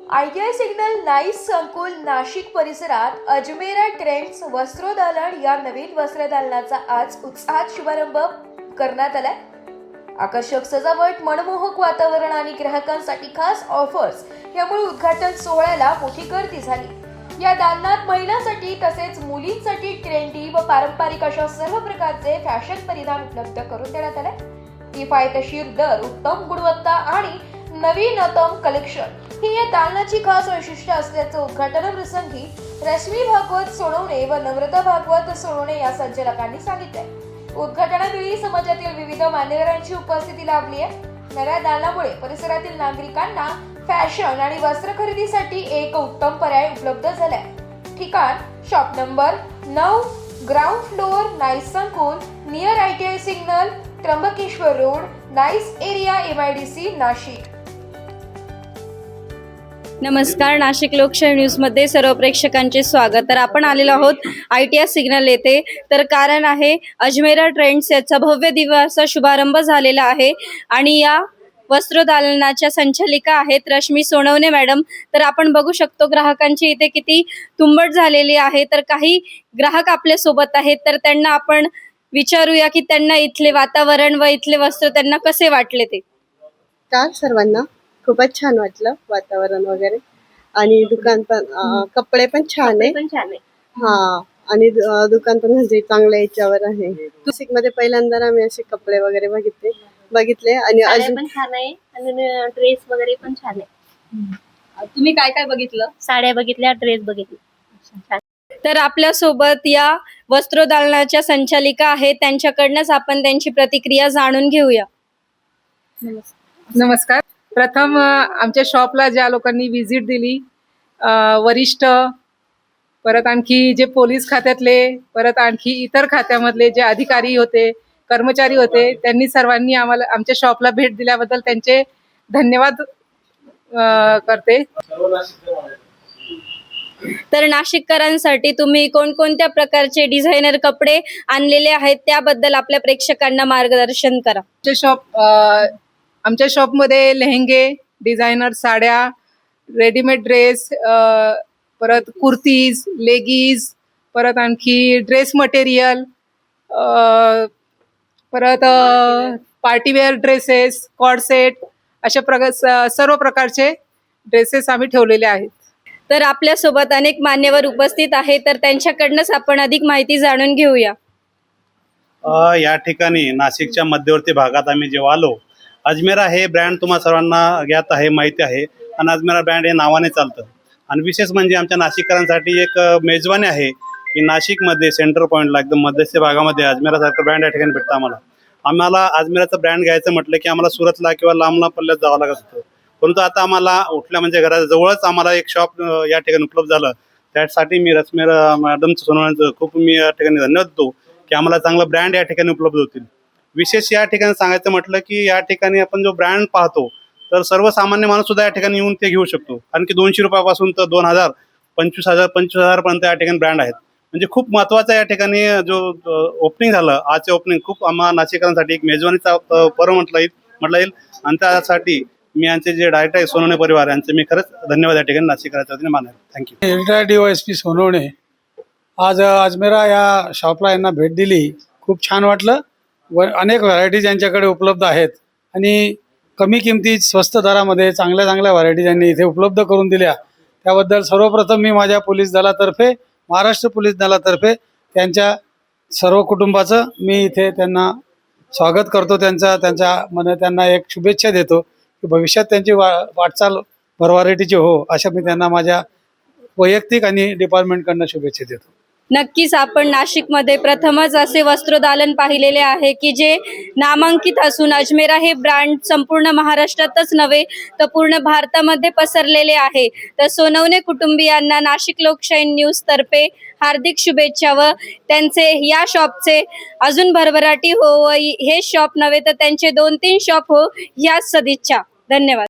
ITI signal nice संकुल नाशिक परिसरात Ajmera trends वस्त्रोदालन या नवीन वस्त्रदालनाचा आज उत्साहात शुभारंभ करण्यात आलाय। आकर्षक सजावट, मनमोहक वातावरण आणि ग्राहकांसाठी खास ऑफर्स यामुळे उद्घाटन सोहळ्याला मोठी गर्दी झाली। या दालनात महिलांसाठी तसेच मुलींसाठी ट्रेंडी व पारंपरिक अशा सर्व प्रकारचे फॅशन परिधान उपलब्ध करून देण्यात आले। किफायतशीर दर, उत्तम गुणवत्ता आणि नवीनतम कलेक्शन ही या दालनाची खास वैशिष्ट्य असल्याचं उद्घाटन प्रसंगी रश्मी भागवत सोनवणे व नम्रता भागवत सोनवणे या संचालकांनी सांगितले। उद्घाटनावेळी समाजातील विविध मान्यवरांची उपस्थिती लाभली आहे। नव्या दालनामुळे परिसरातील नागरिकांना फॅशन आणि वस्त्र खरेदीसाठी एक उत्तम पर्याय उपलब्ध झालाय। ठिकाण shop number 9, ground floor, Nice संकुल, near ITI signal, Trimbakeshwar road, Nice area, MIDC, Nashik. नमस्कार, नाशिक लोकशाही न्यूजमध्ये सर्व प्रेक्षकांचे स्वागत। तर आपण आलेलो आहोत ITI सिग्नल येथे। तर कारण आहे अजमेरा ट्रेंड्स याचा भव्य दिवसाचा शुभारंभ झालेला आहे आणि या वस्त्रदालनाच्या संचालिका आहेत रश्मी सोनवणे मॅडम। तर आपण बघू शकतो ग्राहकांची इथे किती तुंबट झालेली आहे। तर काही ग्राहक आपल्या सोबत आहेत, तर त्यांना आपण विचारूया की त्यांना इथले वातावरण व इथले वस्त्र त्यांना कसे वाटले ते। सर्वांना खूपच छान वाटलं वातावरण वगैरे, आणि दुकान पण कपडे पण छान आहे। हा, आणि दुकान पण म्हणजे चांगल्या याच्यावर आहे। नाशिक मध्ये पहिल्यांदा आम्ही असे कपडे वगैरे बघितले आणि अजून पण छान आहे आणि ड्रेस वगैरे पण छान आहे। तुम्ही काय काय बघितलं? साड्या बघितल्या, ड्रेस बघितले। तर आपल्या सोबत या वस्त्रदालनाच्या संचालिका आहेत, त्यांच्याकडनंच आपण त्यांची प्रतिक्रिया जाणून घेऊया। नमस्कार। प्रथम आमच्या शॉपला ज्या लोकांनी व्हिजिट दिली, वरिष्ठ, परत आणखी जे पोलीस खात्यातले, परत आणखी इतर खात्यामधले जे अधिकारी होते, कर्मचारी होते, त्यांनी सर्वांनी आम्हाला आमच्या शॉपला भेट दिल्याबद्दल त्यांचे धन्यवाद करते। तर नाशिककरांसाठी तुम्ही कोणकोणत्या प्रकारचे डिझायनर कपडे आणलेले आहेत त्याबद्दल आपल्या प्रेक्षकांना मार्गदर्शन करा। आमच्या शॉपमध्ये लेहेंगे, डिझायनर साड्या, रेडीमेड ड्रेस, परत कुर्तीज, लेगीज, परत आणखी ड्रेस मटेरियल, परत पार्टीवेअर ड्रेसेस, कॉर्ड सेट, अशा सर्व प्रकारचे ड्रेसेस आम्ही ठेवलेले आहेत। तर आपल्या सोबत अनेक मान्यवर उपस्थित आहेत, तर त्यांच्याकडनंच आपण अधिक माहिती जाणून घेऊया। या ठिकाणी नाशिकच्या मध्यवर्ती भागात आम्ही जेव्हा आलो, अजमेरा हे ब्रँड तुम्हा सर्वांना ज्ञात आहे, माहिती आहे, आणि अजमेरा ब्रँड हे नावाने चालतं। आणि विशेष म्हणजे आमच्या नाशिककरांसाठी एक मेजवानी आहे की नाशिकमध्ये सेंटर पॉईंटला एकदम मध्यस्थ भागामध्ये अजमेरासारखं ब्रँड या ठिकाणी भेटतं। आम्हाला अजमेराचं ब्रँड घ्यायचं म्हटलं की आम्हाला सुरतला किंवा लांब पल्ल्यात जावं लागत होतं, परंतु आता आम्हाला उठल्या म्हणजे घराजवळच आम्हाला एक शॉप या ठिकाणी उपलब्ध झालं। त्यासाठी मी रश्मी मॅडमचं सोनवण्याचं खूप मी या ठिकाणी धन्यवाद देतो की आम्हाला चांगलं ब्रँड या ठिकाणी उपलब्ध होतील। विशेष या ठिकाणी सांगायचं म्हटलं की या ठिकाणी आपण जो ब्रँड पाहतो तर सर्वसामान्य माणूस सुद्धा या ठिकाणी येऊन ते घेऊ शकतो, आणखी 200 रुपयापासून तर 2000, 25,000 पर्यंत या ठिकाणी ब्रँड आहेत। म्हणजे खूप महत्त्वाचं या ठिकाणी जो ओपनिंग झालं, आजचे ओपनिंग खूप आम्हा नाशिकरांसाठी एक मेजवानीचा पर्व म्हटलं येईल, आणि त्यासाठी मी यांचे जे डायरेक्टर आहे सोनवणे परिवार यांचे मी खरंच धन्यवाद या ठिकाणी नाशिकरांच्या वतीने मानेल। थँक्यू। रिटायर्ड DYSP सोनवणे आज अजमेरा या शॉपला यांना भेट दिली, खूप छान वाटलं। अनेक व्हरायटीज यांच्याकडे उपलब्ध आहेत आणि कमी किमतीत स्वस्त दरामध्ये चांगल्या व्हरायटीज यांनी इथे उपलब्ध करून दिल्या, त्याबद्दल सर्वप्रथम मी माझ्या पोलीस दलातर्फे, महाराष्ट्र पोलीस दलातर्फे त्यांच्या सर्व कुटुंबाचं मी इथे त्यांना स्वागत करतो। त्यांना एक शुभेच्छा देतो की भविष्यात त्यांची वाटचाल भरभराटीची हो, अशा मी त्यांना माझ्या वैयक्तिक आणि डिपार्टमेंटकडनं शुभेच्छा देतो। नक्कीच आपण नाशिकमध्ये प्रथमच असे वस्त्रदालन पाहिलेले आहे की जे नामांकित असून अजमेरा हे ब्रँड संपूर्ण महाराष्ट्रातच नव्हे तर पूर्ण भारतामध्ये पसरलेले आहे। तर सोनवणे कुटुंबियांना नाशिक लोकशाही न्यूज तर्फे हार्दिक शुभेच्छा व त्यांचे या शॉपचे अजून भरभराटी हो व हे शॉप नव्हे तर त्यांचे 2-3 शॉप हो, या सदिच्छा। धन्यवाद।